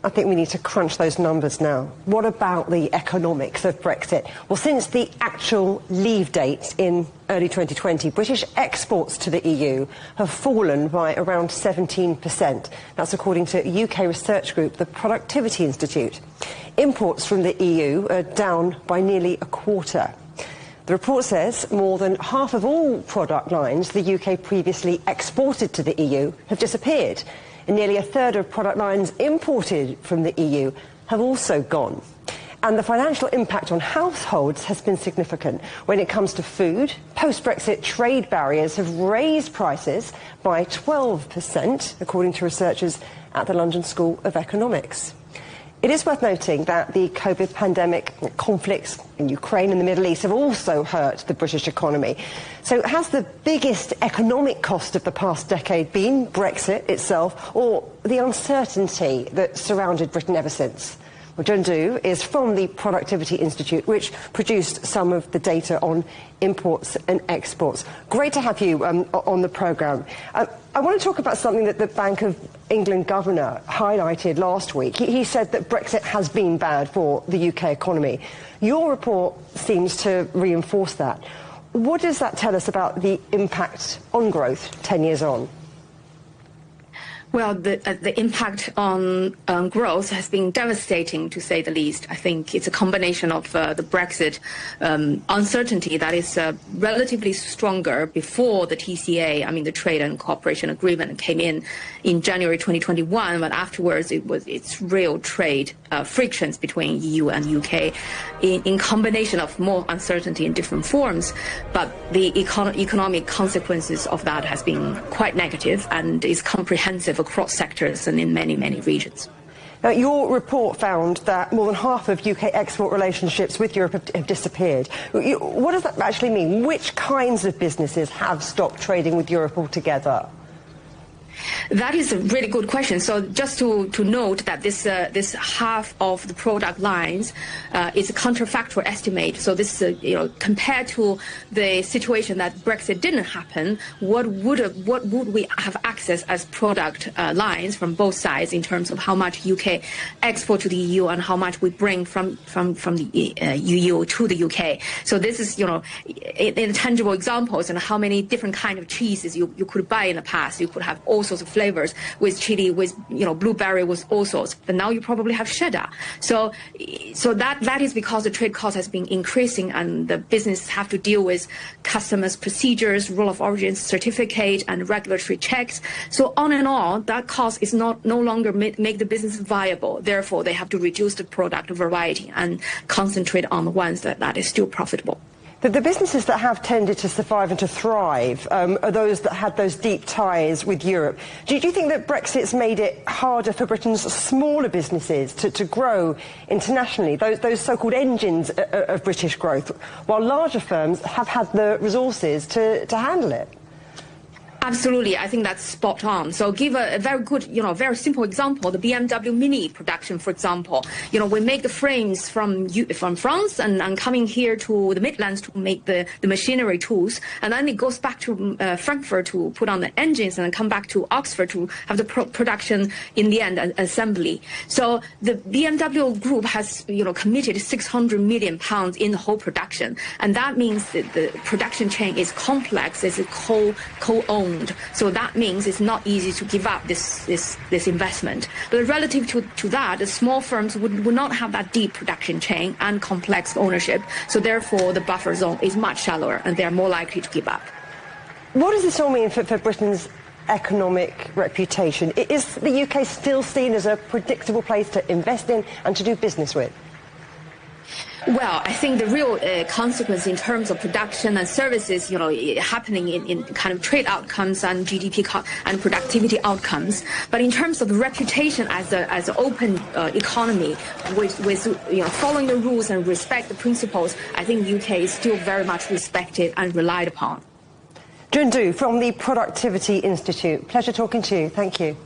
I think we need to crunch those numbers now. What about the economics of Brexit? Well, since the actual leave date in early 2020, British exports to the EU have fallen by around 17%. That's according to UK research group, the Productivity Institute. Imports from the EU are down by nearly a quarter. The report says more than half of all product lines the UK previously exported to the EU have disappeared, and nearly a third of product lines imported from the EU have also gone. And the financial impact on households has been significant. When it comes to food, post-Brexit trade barriers have raised prices by 12%, according to researchers at the London School of Economics. It is worth noting that the COVID pandemic, conflicts in Ukraine and the Middle East have also hurt the British economy. So has the biggest economic cost of the past decade been Brexit itself, or the uncertainty that surrounded Britain ever since? Well, John Du is from the Productivity Institute, which produced some of the data on imports and exports. Great to have you on the programme. I want to talk about something that the Bank of England governor highlighted last week. He said that Brexit has been bad for the UK economy. Your report seems to reinforce that. What does that tell us about the impact on growth 10 years on? Well, the impact on growth has been devastating, to say the least. I think it's a combination of the Brexit uncertainty that is relatively stronger before the TCA, I mean the Trade and Cooperation Agreement, came in January 2021, but afterwards it's real trade frictions between EU and UK in combination of more uncertainty in different forms. But the economic consequences of that has been quite negative and is comprehensive across sectors and in many, many regions. Now, your report found that more than half of UK export relationships with Europe have disappeared. What does that actually mean? Which kinds of businesses have stopped trading with Europe altogether? That is a really good question. So just to note that this half of the product lines is a counterfactual estimate. So this is compared to the situation that Brexit didn't happen, what would we have access as product lines from both sides in terms of how much UK export to the EU and how much we bring from the EU to the UK. So this is in tangible examples and how many different kind of cheeses you could buy in the past. You could have all sorts of flavors with chili, with blueberry, with all sorts. But now you probably have cheddar. So that is because the trade cost has been increasing, and the businesses have to deal with customers' procedures, rule of origin certificate, and regulatory checks. So on and on, that cost is no longer make the business viable. Therefore, they have to reduce the product variety and concentrate on the ones that is still profitable. The businesses that have tended to survive and to thrive are those that had those deep ties with Europe. Do you think that Brexit's made it harder for Britain's smaller businesses to grow internationally, those so-called engines of British growth, while larger firms have had the resources to handle it? Absolutely, I think that's spot on. So give a very good, very simple example, the BMW Mini production, for example. We make the frames from France and coming here to the Midlands to make the machinery tools. And then it goes back to Frankfurt to put on the engines and then come back to Oxford to have the production in the end, assembly. So the BMW group has, committed £600 million in the whole production. And that means that the production chain is complex, it's co-owned. So that means it's not easy to give up this investment. But relative to that, the small firms would not have that deep production chain and complex ownership. So therefore, the buffer zone is much shallower, and they're more likely to give up. What does this all mean for Britain's economic reputation? Is the UK still seen as a predictable place to invest in and to do business with? Well, I think the real consequence in terms of production and services, happening in kind of trade outcomes and GDP and productivity outcomes. But in terms of the reputation as an open economy with following the rules and respect the principles, I think UK is still very much respected and relied upon. John Du from the Productivity Institute. Pleasure talking to you. Thank you.